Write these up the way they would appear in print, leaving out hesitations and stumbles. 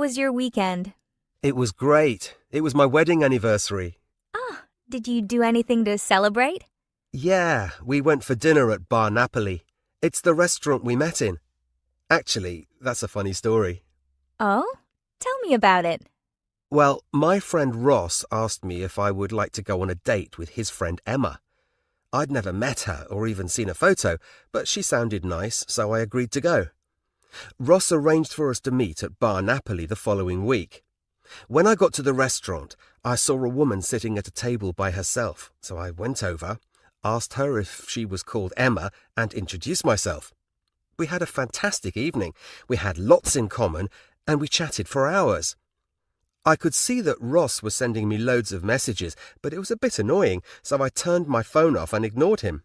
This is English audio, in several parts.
was your weekend? It was great. It was my wedding anniversary. Ah, did you do anything to celebrate? Yeah, we went for dinner at Bar Napoli. It's the restaurant we met in. Actually, that's a funny story. Oh? Tell me about it. Well, my friend Ross asked me if I would like to go on a date with his friend Emma. I'd never met her or even seen a photo, but she sounded nice, so I agreed to go. Ross arranged for us to meet at Bar Napoli the following week. When I got to the restaurant, I saw a woman sitting at a table by herself, so I went over, asked her if she was called Emma, and introduced myself. We had a fantastic evening. We had lots in common, and we chatted for hours. I could see that Ross was sending me loads of messages, but it was a bit annoying, so I turned my phone off and ignored him.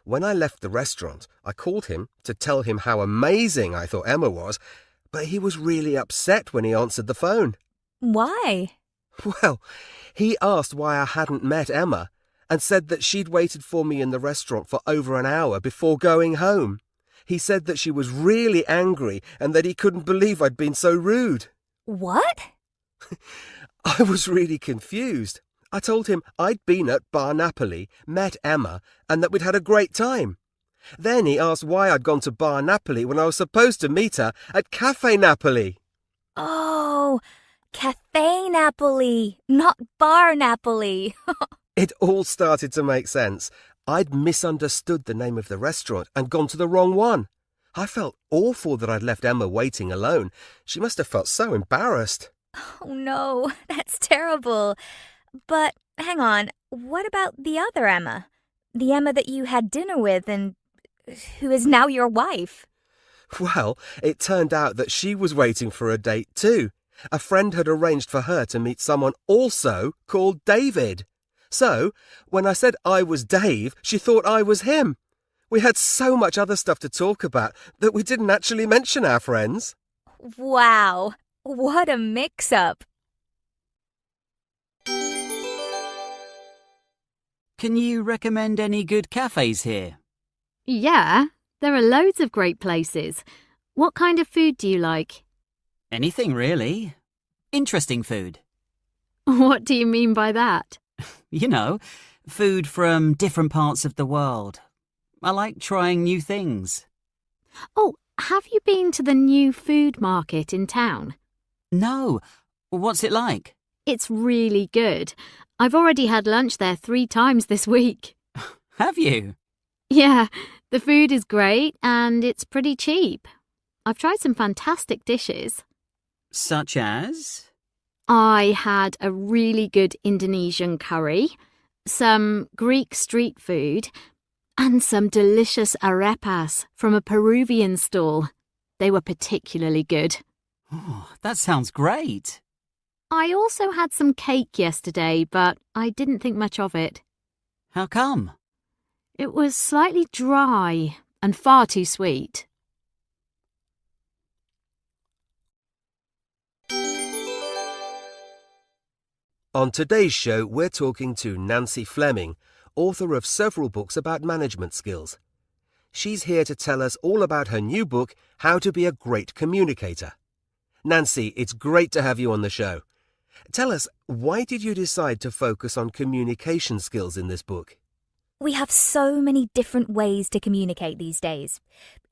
When I left the restaurant, I called him to tell him how amazing I thought Emma was, but he was really upset when he answered the phone. Why? Well, he asked why I hadn't met Emma and said that she'd waited for me in the restaurant for over an hour before going home. He said that she was really angry and that he couldn't believe I'd been so rude. What? I was really confused. I told him I'd been at Bar Napoli, met Emma, and that we'd had a great time. Then he asked why I'd gone to Bar Napoli when I was supposed to meet her at Cafe Napoli. Oh, Cafe Napoli, not Bar Napoli. It all started to make sense. I'd misunderstood the name of the restaurant and gone to the wrong one. I felt awful that I'd left Emma waiting alone. She must have felt so embarrassed. Oh no, that's terrible. But hang on, what about the other Emma? The Emma that you had dinner with and who is now your wife? Well, it turned out that she was waiting for a date too. A friend had arranged for her to meet someone also called David. So, when I said I was Dave, she thought I was him. We had so much other stuff to talk about that we didn't actually mention our friends. Wow, what a mix-up. Can you recommend any good cafes here? Yeah, there are loads of great places. What kind of food do you like? Anything really. Interesting food. What do you mean by that? You know, food from different parts of the world. I like trying new things. Oh, have you been to the new food market in town? No. What's it like? It's really good. I've already had lunch there 3 times this week. Have you? Yeah, the food is great and it's pretty cheap. I've tried some fantastic dishes. Such as? I had a really good Indonesian curry, some Greek street food, and some delicious arepas from a Peruvian stall. They were particularly good. Oh, that sounds great. I also had some cake yesterday, but I didn't think much of it. How come? It was slightly dry and far too sweet. On today's show, we're talking to Nancy Fleming, author of several books about management skills. She's here to tell us all about her new book, How to Be a Great Communicator. Nancy, it's great to have you on the show. Tell us, why did you decide to focus on communication skills in this book? We have so many different ways to communicate these days.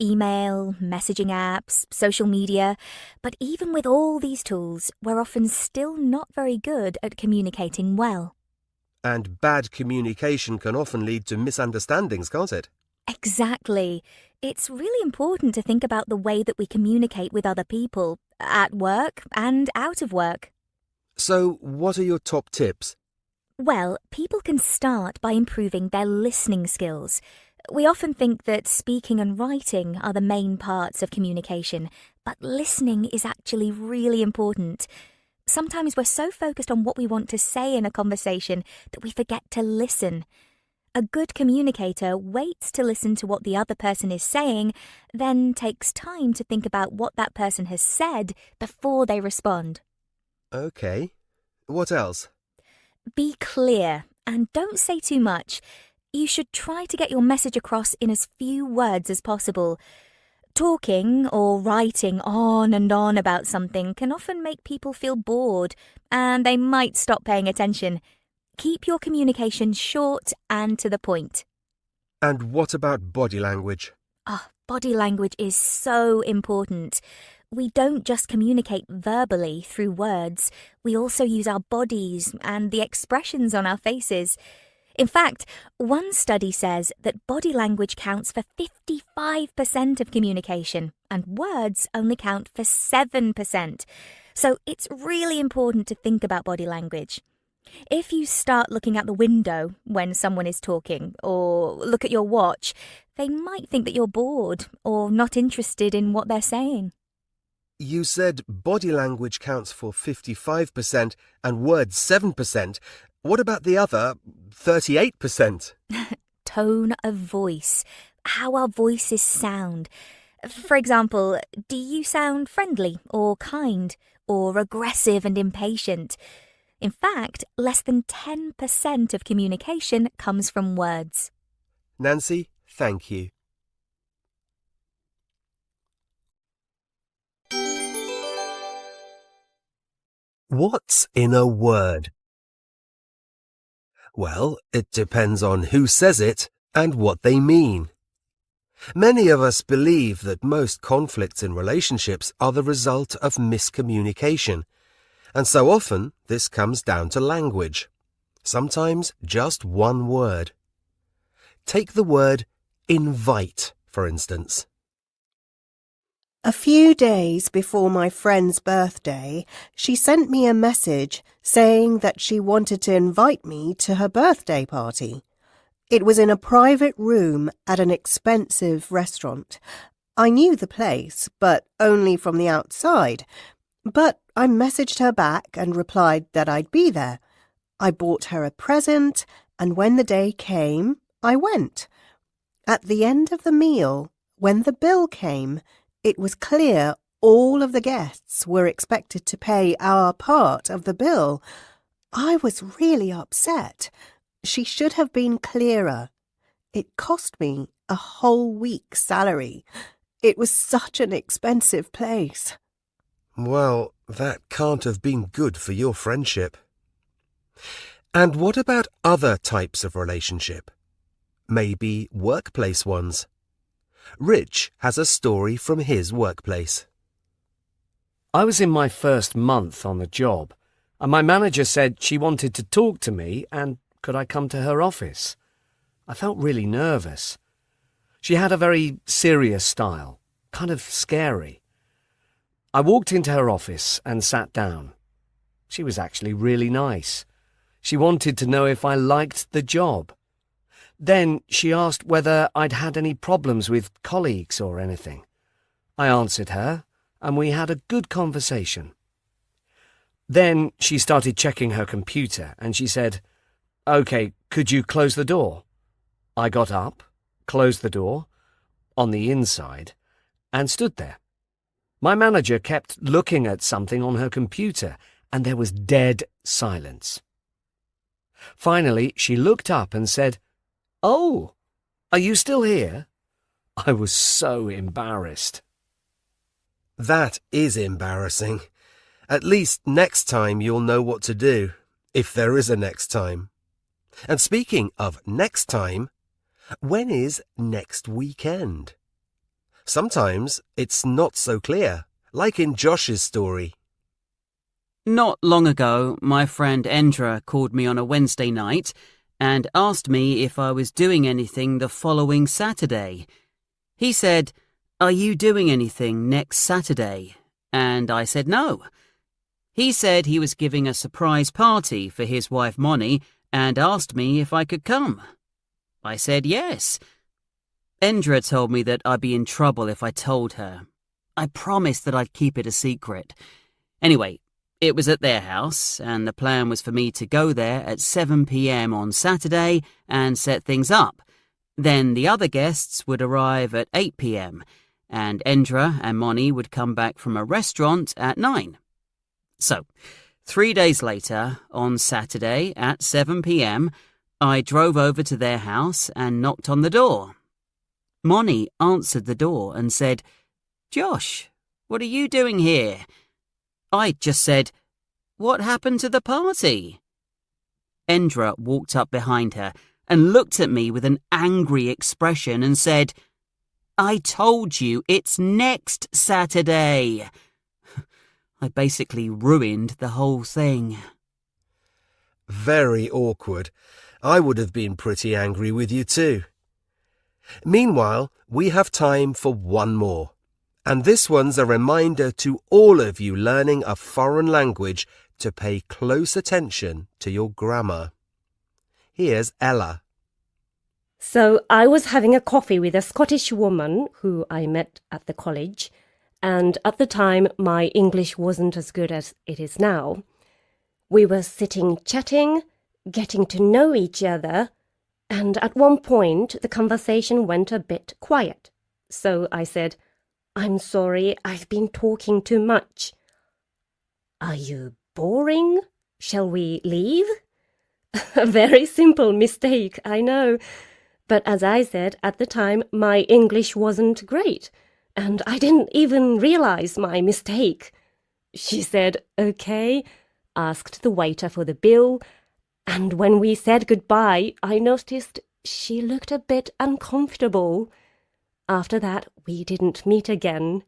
Email, messaging apps, social media. But even with all these tools, we're often still not very good at communicating well. And bad communication can often lead to misunderstandings, can't it? Exactly. It's really important to think about the way that we communicate with other people, at work and out of work. So, what are your top tips? Well, people can start by improving their listening skills. We often think that speaking and writing are the main parts of communication, but listening is actually really important. Sometimes we're so focused on what we want to say in a conversation that we forget to listen. A good communicator waits to listen to what the other person is saying, then takes time to think about what that person has said before they respond. Okay. What else? Be clear and don't say too much. You should try to get your message across in as few words as possible. Talking or writing on and on about something can often make people feel bored, and they might stop paying attention. Keep your communication short and to the point. And what about body language? Body language is so important. We don't just communicate verbally through words, we also use our bodies and the expressions on our faces. In fact, one study says that body language counts for 55% of communication, and words only count for 7%. So it's really important to think about body language. If you start looking out the window when someone is talking, or look at your watch, they might think that you're bored or not interested in what they're saying. You said body language counts for 55% and words 7%. What about the other 38%? Tone of voice. How our voices sound. For example, do you sound friendly or kind or aggressive and impatient? In fact, less than 10% of communication comes from words. Nancy, thank you. What's in a word? Well, it depends on who says it and what they mean. Many of us believe that most conflicts in relationships are the result of miscommunication, and so often this comes down to language, sometimes just one word. Take the word invite, for instance. A few days before my friend's birthday, she sent me a message saying that she wanted to invite me to her birthday party. It was in a private room at an expensive restaurant. I knew the place, but only from the outside. But I messaged her back and replied that I'd be there. I bought her a present, and when the day came, I went. At the end of the meal, when the bill came, it was clear all of the guests were expected to pay our part of the bill. I was really upset. She should have been clearer. It cost me a whole week's salary. It was such an expensive place. Well, that can't have been good for your friendship. And what about other types of relationship? Maybe workplace ones. Rich has a story from his workplace. I was in my first month on the job, and my manager said she wanted to talk to me and could I come to her office. I felt really nervous. She had a very serious style, kind of scary. I walked into her office and sat down. She was actually really nice. She wanted to know if I liked the job. Then she asked whether I'd had any problems with colleagues or anything. I answered her, and we had a good conversation. Then she started checking her computer, and she said, "OK, could you close the door?" I got up, closed the door, on the inside, and stood there. My manager kept looking at something on her computer, and there was dead silence. Finally, she looked up and said, "Oh, are you still here?" I was so embarrassed. That is embarrassing. At least next time you'll know what to do, if there is a next time. And speaking of next time, when is next weekend? Sometimes it's not so clear, like in Josh's story. Not long ago, my friend Endra called me on a Wednesday night and asked me if I was doing anything the following Saturday. He said, "Are you doing anything next Saturday?" And I said no. He said he was giving a surprise party for his wife Moni and asked me if I could come. I said yes. Endra told me that I'd be in trouble if I told her. I promised that I'd keep it a secret. Anyway, it was at their house, and the plan was for me to go there at 7 p.m. on Saturday and set things up. Then the other guests would arrive at 8 p.m, and Endra and Moni would come back from a restaurant at 9. So, 3 days later, on Saturday at 7 p.m, I drove over to their house and knocked on the door. Moni answered the door and said, Josh, what are you doing here? I just said, what happened to the party? Endra walked up behind her and looked at me with an angry expression and said, I told you it's next Saturday. I basically ruined the whole thing. Very awkward. I would have been pretty angry with you too. Meanwhile, we have time for one more. And this one's a reminder to all of you learning a foreign language to pay close attention to your grammar. Here's Ella. So I was having a coffee with a Scottish woman who I met at the college, and at the time my English wasn't as good as it is now. We were sitting chatting, getting to know each other, and at one point the conversation went a bit quiet. So I said, I'm sorry, I've been talking too much. Are you boring? Shall we leave? A very simple mistake, I know. But as I said, at the time, my English wasn't great, and I didn't even realize my mistake. She said, okay, asked the waiter for the bill, and when we said goodbye, I noticed she looked a bit uncomfortable. After that, we didn't meet again.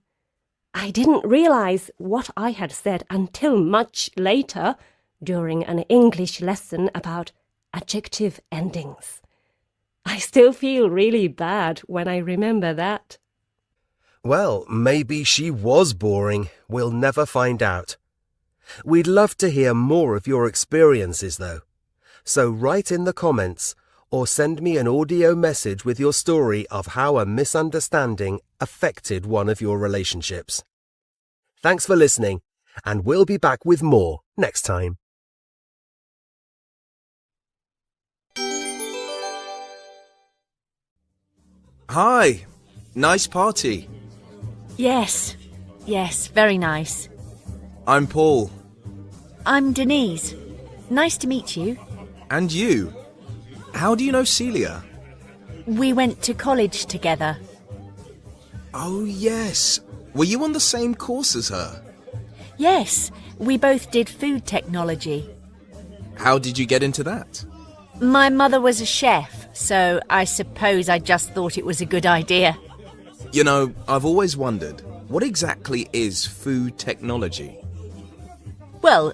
I didn't realize what I had said until much later, during an English lesson about adjective endings. I still feel really bad when I remember that. Well, maybe she was boring. We'll never find out. We'd love to hear more of your experiences, though. So write in the comments or send me an audio message with your story of how a misunderstanding affected one of your relationships. Thanks for listening, and we'll be back with more next time. Hi, nice party. Yes, very nice. I'm Paul. I'm Denise. Nice to meet you. And you? How do you know Celia? We went to college together. Oh, yes. Were you on the same course as her? Yes, we both did food technology. How did you get into that? My mother was a chef, so I suppose I just thought it was a good idea. You know, I've always wondered, what exactly is food technology? Well,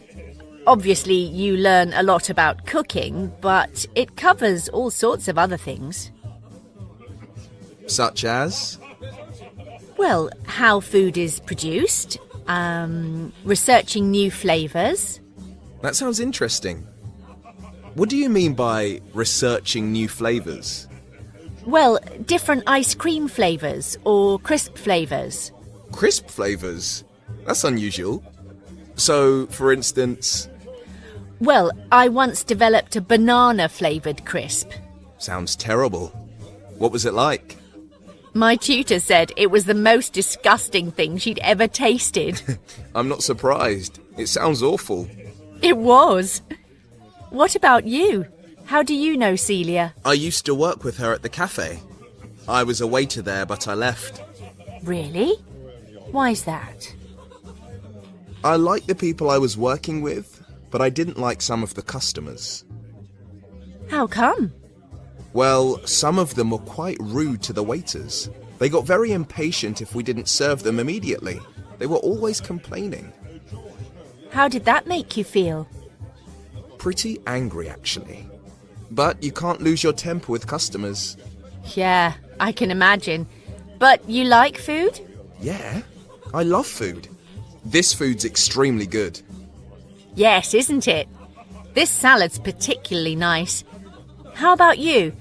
obviously you learn a lot about cooking, but it covers all sorts of other things. Such as? Well, how food is produced, researching new flavours. That sounds interesting. What do you mean by researching new flavours? Well, different ice cream flavours or crisp flavours. Crisp flavours? That's unusual. So, for instance... Well, I once developed a banana-flavoured crisp. Sounds terrible. What was it like? My tutor said it was the most disgusting thing she'd ever tasted. I'm not surprised. It sounds awful. It was. What about you? How do you know Celia? I used to work with her at the cafe. I was a waiter there, but I left. Really? Why's that? I liked the people I was working with, but I didn't like some of the customers. How come? Well, some of them were quite rude to the waiters. They got very impatient if we didn't serve them immediately. They were always complaining. How did that make you feel? Pretty angry, actually. But you can't lose your temper with customers. Yeah, I can imagine. But you like food? Yeah, I love food. This food's extremely good. Yes, isn't it? This salad's particularly nice. How about you?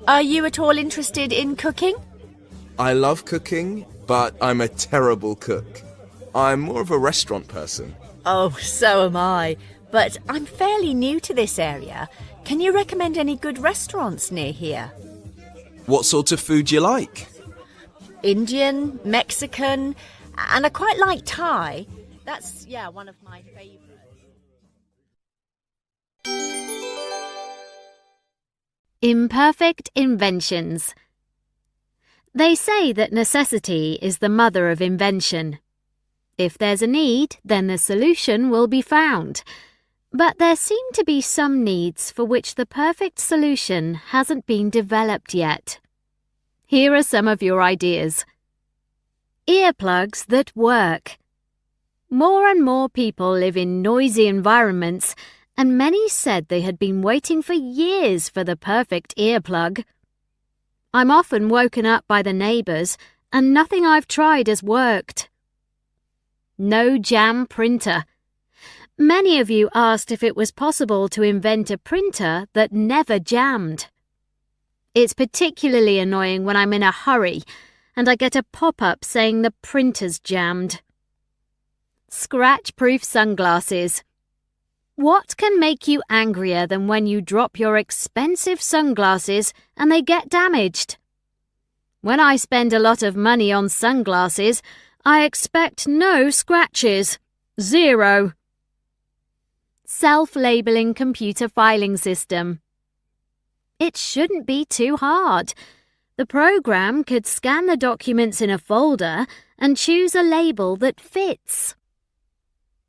Are you at all interested in cooking? I love cooking, but I'm a terrible cook. I'm more of a restaurant person. Oh, so am I. But I'm fairly new to this area. Can you recommend any good restaurants near here? What sort of food do you like? Indian, Mexican, and I quite like Thai. That's, one of my favourites. Imperfect inventions. They say that necessity is the mother of invention. If there's a need, then the solution will be found. But there seem to be some needs for which the perfect solution hasn't been developed yet. Here are some of your ideas. Earplugs that work. More and more people live in noisy environments, and many said they had been waiting for years for the perfect earplug. I'm often woken up by the neighbours, and nothing I've tried has worked. No jam printer. Many of you asked if it was possible to invent a printer that never jammed. It's particularly annoying when I'm in a hurry and I get a pop-up saying the printer's jammed. Scratch-proof sunglasses. What can make you angrier than when you drop your expensive sunglasses and they get damaged? When I spend a lot of money on sunglasses, I expect no scratches. 0. Self-labelling computer filing system. It shouldn't be too hard. The program could scan the documents in a folder and choose a label that fits.